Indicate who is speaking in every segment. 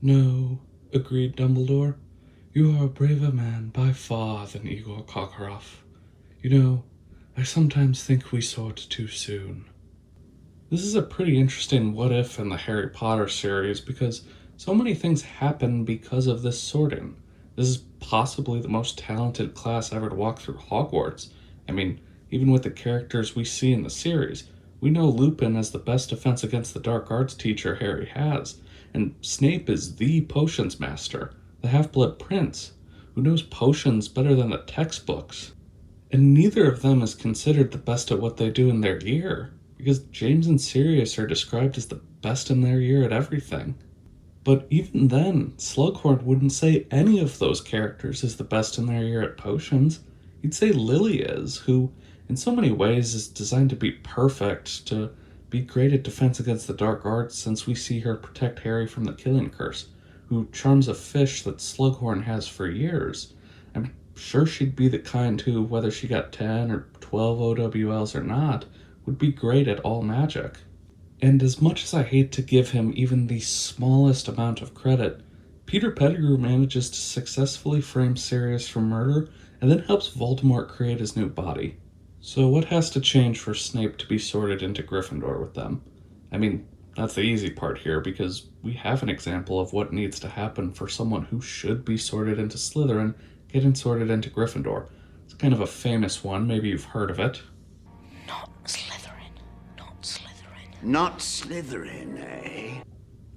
Speaker 1: No, agreed Dumbledore. You are a braver man by far than Igor Karkaroff. You know, I sometimes think we sort too soon. This is a pretty interesting what if in the Harry Potter series because so many things happen because of this sorting. This is possibly the most talented class ever to walk through Hogwarts. I mean, even with the characters we see in the series, we know Lupin as the best defense against the dark arts teacher Harry has, and Snape is the potions master, the half blood prince, who knows potions better than the textbooks. And neither of them is considered the best at what they do in their year, because James and Sirius are described as the best in their year at everything. But even then, Slughorn wouldn't say any of those characters is the best in their year at potions. He'd say Lily is, who, in so many ways, is designed to be perfect, to be great at defense against the dark arts since we see her protect Harry from the killing curse, who charms a fish that Slughorn has for years. I'm sure she'd be the kind who, whether she got 10 or 12 OWLs or not, would be great at all magic. And as much as I hate to give him even the smallest amount of credit, Peter Pettigrew manages to successfully frame Sirius for murder and then helps Voldemort create his new body. So what has to change for Snape to be sorted into Gryffindor with them? I mean, that's the easy part here because we have an example of what needs to happen for someone who should be sorted into Slytherin getting sorted into Gryffindor. It's kind of a famous one, maybe you've heard of it.
Speaker 2: Not Slytherin. Not Slytherin.
Speaker 3: Not Slytherin, eh?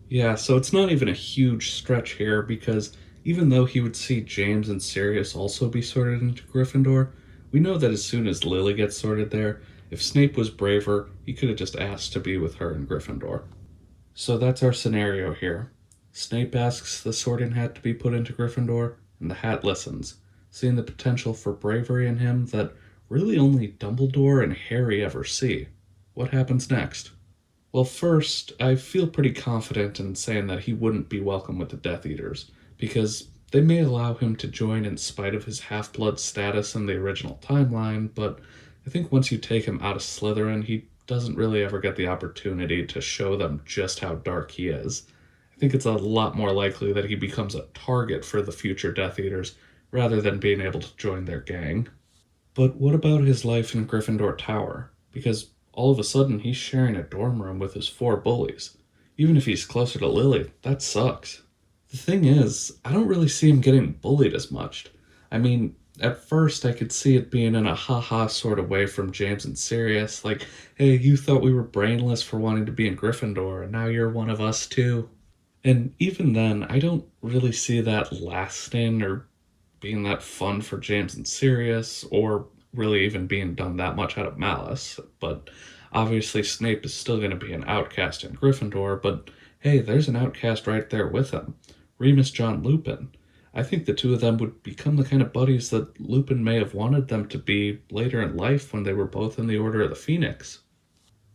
Speaker 1: Yeah, so it's not even a huge stretch here because even though he would see James and Sirius also be sorted into Gryffindor, we know that as soon as Lily gets sorted there, if Snape was braver, he could have just asked to be with her in Gryffindor. So that's our scenario here. Snape asks the sorting hat to be put into Gryffindor, and the hat listens, seeing the potential for bravery in him that really only Dumbledore and Harry ever see. What happens next? Well, first, I feel pretty confident in saying that he wouldn't be welcome with the Death Eaters, because they may allow him to join in spite of his half-blood status in the original timeline, but I think once you take him out of Slytherin, he doesn't really ever get the opportunity to show them just how dark he is. I think it's a lot more likely that he becomes a target for the future Death Eaters, rather than being able to join their gang. But what about his life in Gryffindor Tower? Because all of a sudden he's sharing a dorm room with his 4 bullies. Even if he's closer to Lily, that sucks. The thing is, I don't really see him getting bullied as much. I mean, at first I could see it being in a haha sort of way from James and Sirius, like, hey, you thought we were brainless for wanting to be in Gryffindor, and now you're one of us too. And even then, I don't really see that lasting or being that fun for James and Sirius, or really even being done that much out of malice. But obviously Snape is still going to be an outcast in Gryffindor, but hey, there's an outcast right there with him. Remus John Lupin. I think the two of them would become the kind of buddies that Lupin may have wanted them to be later in life when they were both in the Order of the Phoenix.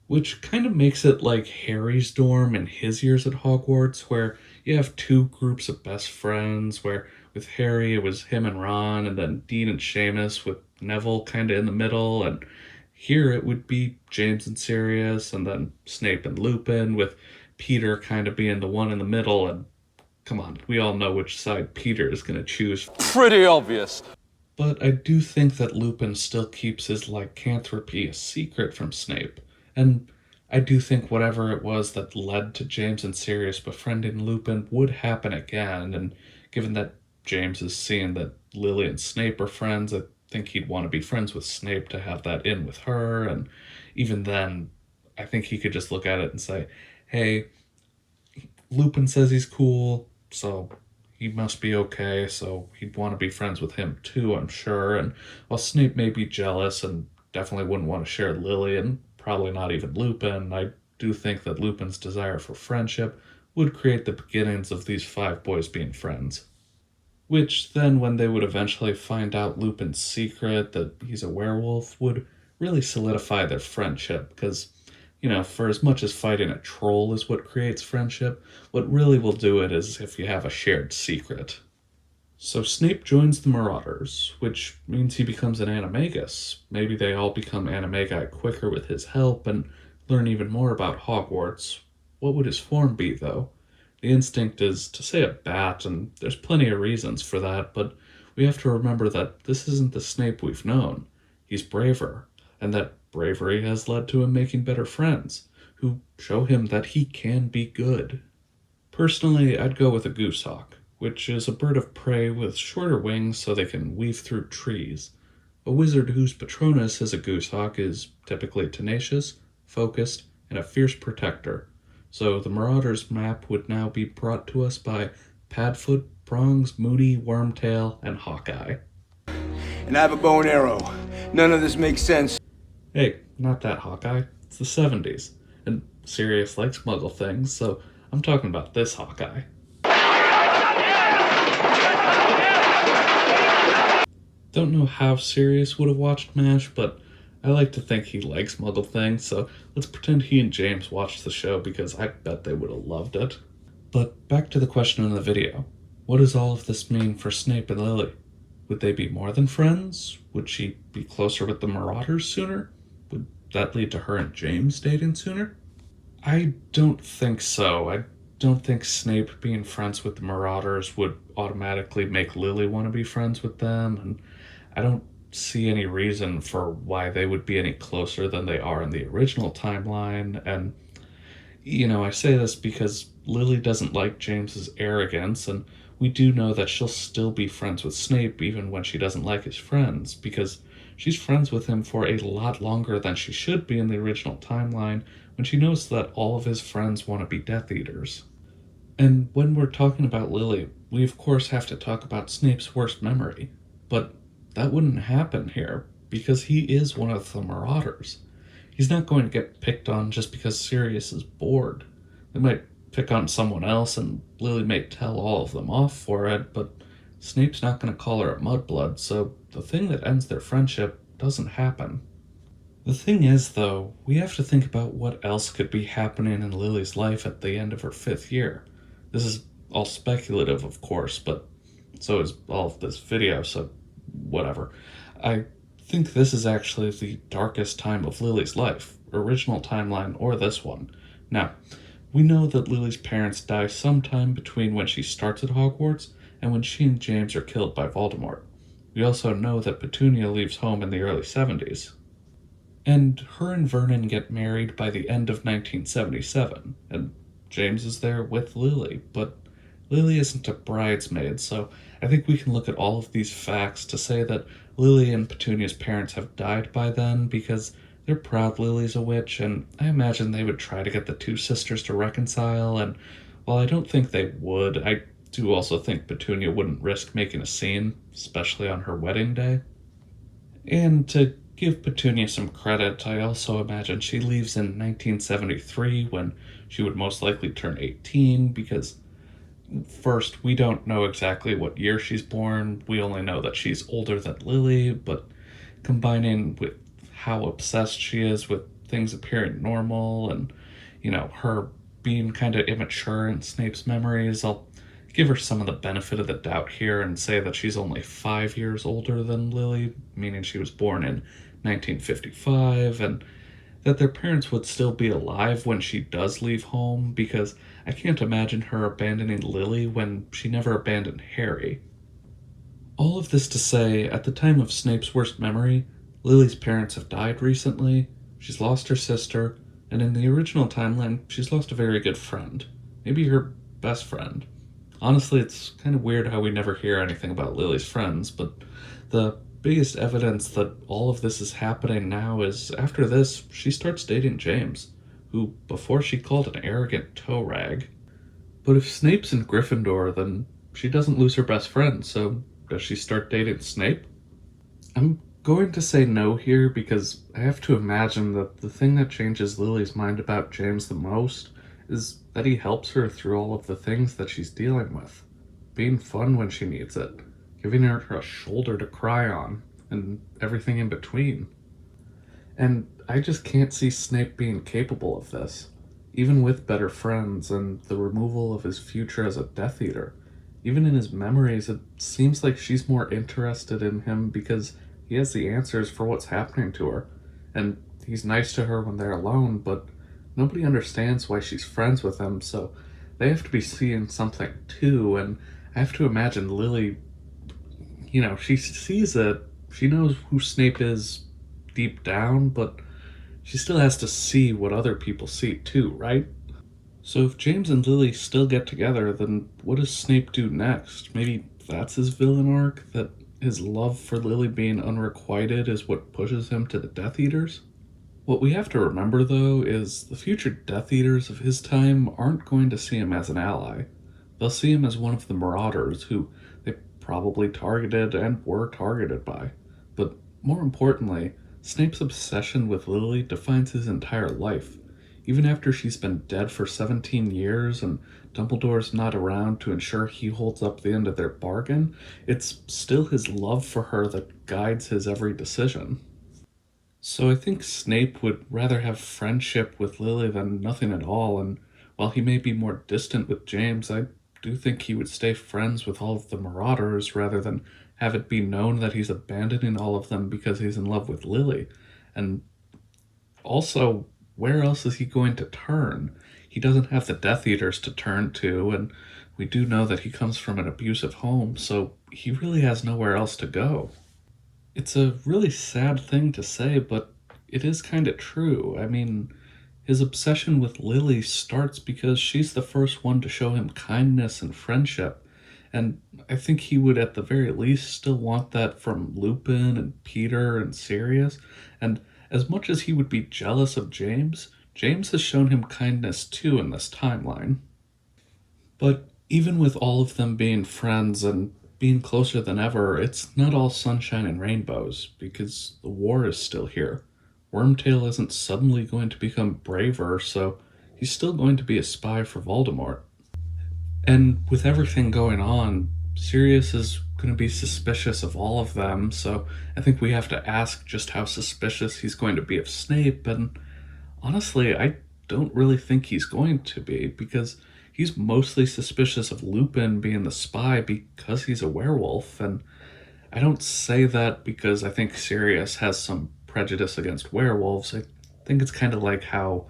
Speaker 1: Which kind of makes it like Harry's dorm in his years at Hogwarts, where you have two groups of best friends, where with Harry it was him and Ron, and then Dean and Seamus, with Neville kind of in the middle, and here it would be James and Sirius, and then Snape and Lupin, with Peter kind of being the one in the middle, and come on, we all know which side Peter is going to choose.
Speaker 4: Pretty obvious.
Speaker 1: But I do think that Lupin still keeps his lycanthropy a secret from Snape, and I do think whatever it was that led to James and Sirius befriending Lupin would happen again, and given that James is seeing that Lily and Snape are friends, I think he'd want to be friends with Snape to have that in with her, and even then, I think he could just look at it and say, hey, Lupin says he's cool, so he must be okay, so he'd want to be friends with him too, I'm sure, and while Snape may be jealous and definitely wouldn't want to share Lily, and probably not even Lupin, I do think that Lupin's desire for friendship would create the beginnings of these 5 boys being friends. Which then, when they would eventually find out Lupin's secret, that he's a werewolf, would really solidify their friendship, because, you know, for as much as fighting a troll is what creates friendship, what really will do it is if you have a shared secret. So Snape joins the Marauders, which means he becomes an animagus. Maybe they all become animagi quicker with his help and learn even more about Hogwarts. What would his form be, though? The instinct is to say a bat, and there's plenty of reasons for that, but we have to remember that this isn't the Snape we've known. He's braver, and that bravery has led to him making better friends, who show him that he can be good. Personally, I'd go with a goosehawk, which is a bird of prey with shorter wings so they can weave through trees. A wizard whose patronus as a goosehawk is typically tenacious, focused, and a fierce protector. So the Marauders map would now be brought to us by Padfoot, Prongs, Moody, Wormtail, and Hawkeye.
Speaker 4: And I have a bow and arrow. None of this makes sense.
Speaker 1: Hey, not that Hawkeye. It's the 70s. And Sirius likes muggle things, so I'm talking about this Hawkeye. Don't know how Sirius would have watched MASH, but I like to think he likes muggle things, so let's pretend he and James watched the show because I bet they would have loved it. But back to the question in the video. What does all of this mean for Snape and Lily? Would they be more than friends? Would she be closer with the Marauders sooner? Would that lead to her and James dating sooner? I don't think so. I don't think Snape being friends with the Marauders would automatically make Lily want to be friends with them, and I don't see any reason for why they would be any closer than they are in the original timeline. And, I say this because Lily doesn't like James's arrogance, and we do know that she'll still be friends with Snape even when she doesn't like his friends, because she's friends with him for a lot longer than she should be in the original timeline when she knows that all of his friends want to be Death Eaters. And when we're talking about Lily, we of course have to talk about Snape's worst memory, but that wouldn't happen here, because he is one of the Marauders. He's not going to get picked on just because Sirius is bored. They might pick on someone else, and Lily may tell all of them off for it, but Snape's not going to call her a mudblood, so the thing that ends their friendship doesn't happen. The thing is, though, we have to think about what else could be happening in Lily's life at the end of her 5th year. This is all speculative, of course, but so is all of this video, so whatever. I think this is actually the darkest time of Lily's life, original timeline or this one. Now, we know that Lily's parents die sometime between when she starts at Hogwarts and when she and James are killed by Voldemort. We also know that Petunia leaves home in the early 70s. And her and Vernon get married by the end of 1977, and James is there with Lily, but Lily isn't a bridesmaid, so I think we can look at all of these facts to say that Lily and Petunia's parents have died by then because they're proud Lily's a witch, and I imagine they would try to get the two sisters to reconcile, and while I don't think they would, I do also think Petunia wouldn't risk making a scene, especially on her wedding day. And to give Petunia some credit, I also imagine she leaves in 1973 when she would most likely turn 18 because, first, we don't know exactly what year she's born. We only know that she's older than Lily, but combining with how obsessed she is with things appearing normal and, her being kind of immature in Snape's memories, I'll give her some of the benefit of the doubt here and say that she's only 5 years older than Lily, meaning she was born in 1955, and that their parents would still be alive when she does leave home, because I can't imagine her abandoning Lily when she never abandoned Harry. All of this to say, at the time of Snape's worst memory, Lily's parents have died recently, she's lost her sister, and in the original timeline, she's lost a very good friend. Maybe her best friend. Honestly, it's kind of weird how we never hear anything about Lily's friends, but the biggest evidence that all of this is happening now is after this, she starts dating James, who before she called an arrogant toe rag. But if Snape's in Gryffindor, then she doesn't lose her best friend, so does she start dating Snape? I'm going to say no here because I have to imagine that the thing that changes Lily's mind about James the most is that he helps her through all of the things that she's dealing with. Being fun when she needs it, giving her a shoulder to cry on, and everything in between. And I just can't see Snape being capable of this, even with better friends and the removal of his future as a Death Eater. Even in his memories, it seems like she's more interested in him because he has the answers for what's happening to her, and he's nice to her when they're alone, but nobody understands why she's friends with him, so they have to be seeing something too, and I have to imagine Lily, she sees it, she knows who Snape is deep down, but she still has to see what other people see too, right? So if James and Lily still get together, then what does Snape do next? Maybe that's his villain arc? That his love for Lily being unrequited is what pushes him to the Death Eaters? What we have to remember, though, is the future Death Eaters of his time aren't going to see him as an ally. They'll see him as one of the Marauders who they probably targeted and were targeted by. But more importantly, Snape's obsession with Lily defines his entire life. Even after she's been dead for 17 years and Dumbledore's not around to ensure he holds up the end of their bargain, it's still his love for her that guides his every decision. So I think Snape would rather have friendship with Lily than nothing at all, and while he may be more distant with James, I do think he would stay friends with all of the Marauders rather than have it be known that he's abandoning all of them because he's in love with Lily. And also, where else is he going to turn? He doesn't have the Death Eaters to turn to, and we do know that he comes from an abusive home, so he really has nowhere else to go. It's a really sad thing to say, but it is kind of true. I mean, his obsession with Lily starts because she's the first one to show him kindness and friendship, and I think he would at the very least still want that from Lupin and Peter and Sirius, and as much as he would be jealous of James, James has shown him kindness too in this timeline. But even with all of them being friends and being closer than ever, it's not all sunshine and rainbows, because the war is still here. Wormtail isn't suddenly going to become braver, so he's still going to be a spy for Voldemort. And with everything going on, Sirius is going to be suspicious of all of them, so I think we have to ask just how suspicious he's going to be of Snape, and honestly, I don't really think he's going to be, because he's mostly suspicious of Lupin being the spy because he's a werewolf, and I don't say that because I think Sirius has some prejudice against werewolves. I think it's kind of like how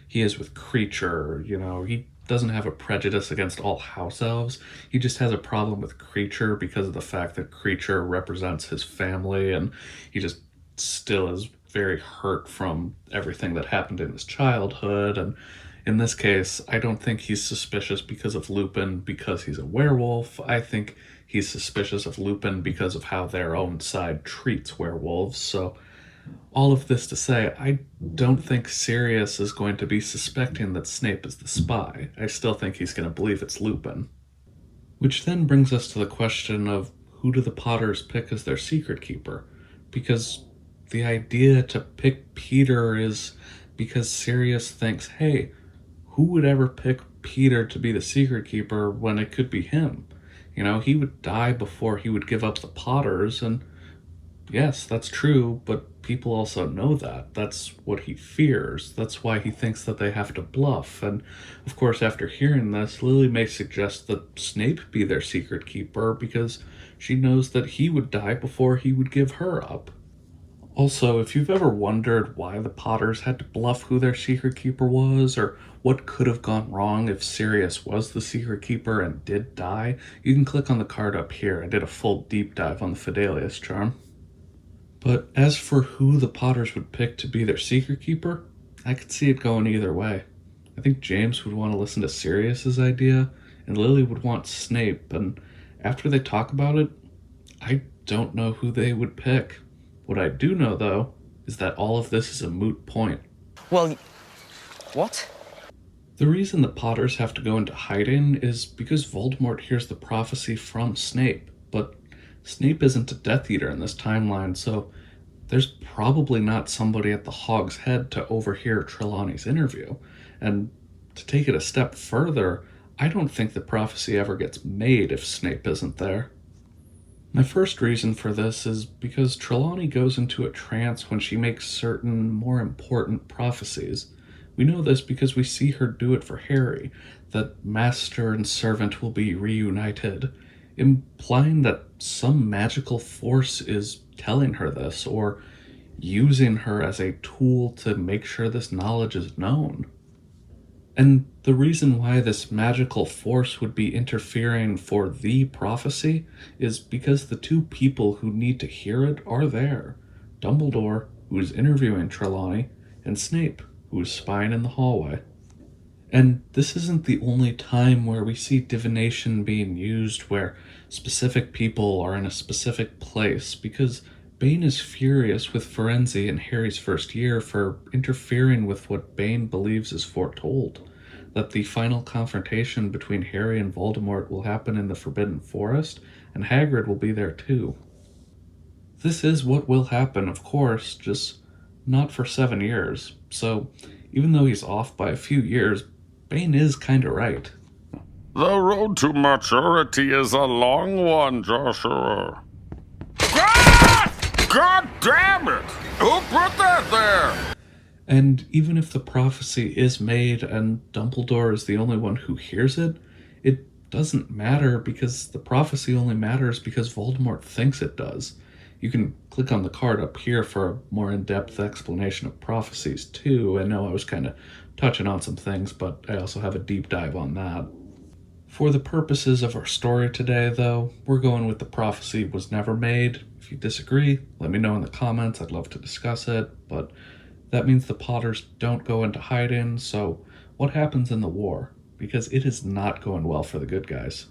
Speaker 1: he is with Creature, he doesn't have a prejudice against all house elves. He just has a problem with Creature because of the fact that Creature represents his family, and he just still is very hurt from everything that happened in his childhood. And in this case, I don't think he's suspicious because of Lupin because he's a werewolf. I think he's suspicious of Lupin because of how their own side treats werewolves. So all of this to say, I don't think Sirius is going to be suspecting that Snape is the spy. I still think he's going to believe it's Lupin. Which then brings us to the question of who do the Potters pick as their secret keeper? Because the idea to pick Peter is because Sirius thinks, hey, who would ever pick Peter to be the secret keeper when it could be him? He would die before he would give up the Potters, and yes, that's true, but people also know that. That's what he fears. That's why he thinks that they have to bluff. And of course, after hearing this, Lily may suggest that Snape be their secret keeper because she knows that he would die before he would give her up. Also, if you've ever wondered why the Potters had to bluff who their secret keeper was, or what could have gone wrong if Sirius was the secret keeper and did die, you can click on the card up here. I did a full deep dive on the Fidelius charm. But as for who the Potters would pick to be their secret keeper, I could see it going either way. I think James would want to listen to Sirius's idea, and Lily would want Snape, and after they talk about it, I don't know who they would pick. What I do know, though, is that all of this is a moot point.
Speaker 5: Well, what?
Speaker 1: The reason the Potters have to go into hiding is because Voldemort hears the prophecy from Snape, but Snape isn't a Death Eater in this timeline, so there's probably not somebody at the Hog's Head to overhear Trelawney's interview. And to take it a step further, I don't think the prophecy ever gets made if Snape isn't there. My first reason for this is because Trelawney goes into a trance when she makes certain more important prophecies. We know this because we see her do it for Harry, that master and servant will be reunited, implying that some magical force is telling her this, or using her as a tool to make sure this knowledge is known. And The reason why this magical force would be interfering for the prophecy is because the two people who need to hear it are there. Dumbledore, who is interviewing Trelawney, and Snape, who is spying in the hallway. And this isn't the only time where we see divination being used where specific people are in a specific place, because Bane is furious with Firenze in Harry's first year for interfering with what Bane believes is foretold, that the final confrontation between Harry and Voldemort will happen in the Forbidden Forest, and Hagrid will be there too. This is what will happen, of course, just not for 7 years. So, even though he's off by a few years, Bane is kinda right.
Speaker 6: The road to maturity is a long one, Joshua. Ah! God damn it! Who put that there?
Speaker 1: And even if the prophecy is made and Dumbledore is the only one who hears it, it doesn't matter because the prophecy only matters because Voldemort thinks it does. You can click on the card up here for a more in-depth explanation of prophecies too. I know I was kind of touching on some things, but I also have a deep dive on that. For the purposes of our story today, though, we're going with the prophecy was never made. If you disagree, let me know in the comments. I'd love to discuss it, but that means the Potters don't go into hiding, so what happens in the war? Because it is not going well for the good guys.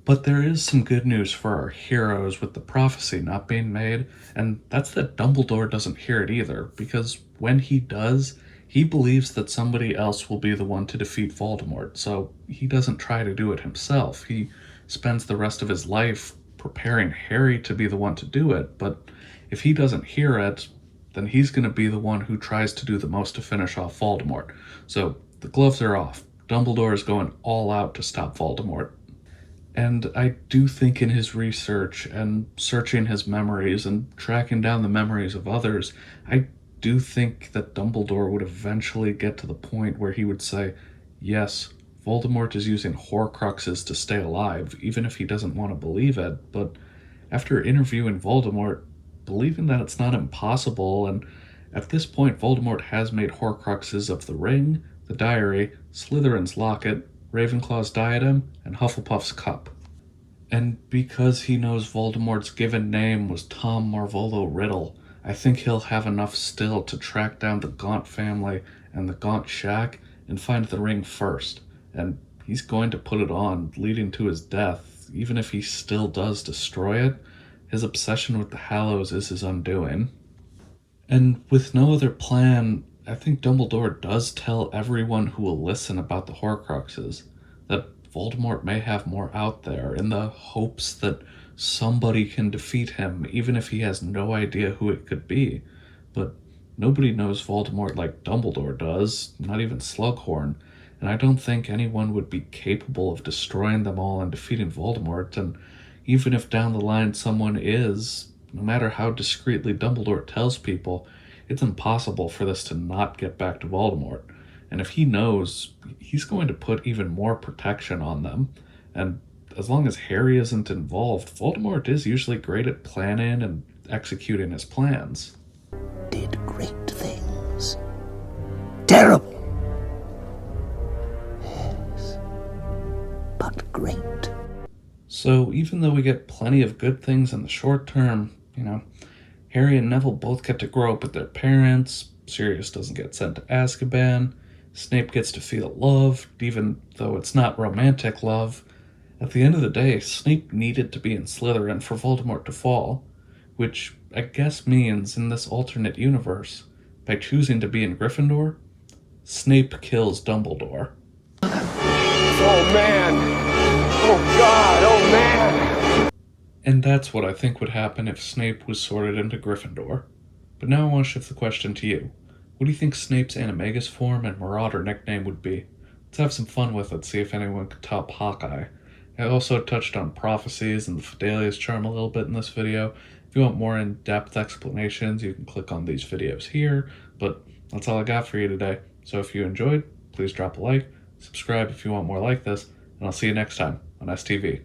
Speaker 1: But there is some good news for our heroes with the prophecy not being made, and that's that Dumbledore doesn't hear it either, because when he does, he believes that somebody else will be the one to defeat Voldemort, so he doesn't try to do it himself. He spends the rest of his life preparing Harry to be the one to do it, but if he doesn't hear it, then he's going to be the one who tries to do the most to finish off Voldemort. So the gloves are off. Dumbledore is going all out to stop Voldemort. And I do think in his research and searching his memories and tracking down the memories of others, I do think that Dumbledore would eventually get to the point where he would say, yes, Voldemort is using Horcruxes to stay alive, even if he doesn't want to believe it, but after interviewing Voldemort, believing that it's not impossible, and at this point Voldemort has made Horcruxes of the ring, the diary, Slytherin's locket, Ravenclaw's diadem, and Hufflepuff's cup. And because he knows Voldemort's given name was Tom Marvolo Riddle, I think he'll have enough still to track down the Gaunt family and the Gaunt shack and find the ring first. And he's going to put it on, leading to his death, even if he still does destroy it. His obsession with the Hallows is his undoing. And with no other plan, I think Dumbledore does tell everyone who will listen about the Horcruxes that Voldemort may have more out there in the hopes that somebody can defeat him, even if he has no idea who it could be. But nobody knows Voldemort like Dumbledore does, not even Slughorn, and I don't think anyone would be capable of destroying them all and defeating Voldemort, and even if down the line someone is, no matter how discreetly Dumbledore tells people, it's impossible for this to not get back to Voldemort. And if he knows, he's going to put even more protection on them. And as long as Harry isn't involved, Voldemort is usually great at planning and executing his plans.
Speaker 3: Did great things. Terrible. Yes. But great.
Speaker 1: So even though we get plenty of good things in the short term, Harry and Neville both get to grow up with their parents, Sirius doesn't get sent to Azkaban, Snape gets to feel loved, even though it's not romantic love. At the end of the day, Snape needed to be in Slytherin for Voldemort to fall, which I guess means in this alternate universe, by choosing to be in Gryffindor, Snape kills Dumbledore.
Speaker 4: Oh man! Oh god! Oh man!
Speaker 1: And that's what I think would happen if Snape was sorted into Gryffindor. But now I want to shift the question to you. What do you think Snape's Animagus form and Marauder nickname would be? Let's have some fun with it, see if anyone could top Hawkeye. I also touched on prophecies and the Fidelius charm a little bit in this video. If you want more in-depth explanations, you can click on these videos here, but that's all I got for you today. So if you enjoyed, please drop a like, subscribe if you want more like this, and I'll see you next time on STV.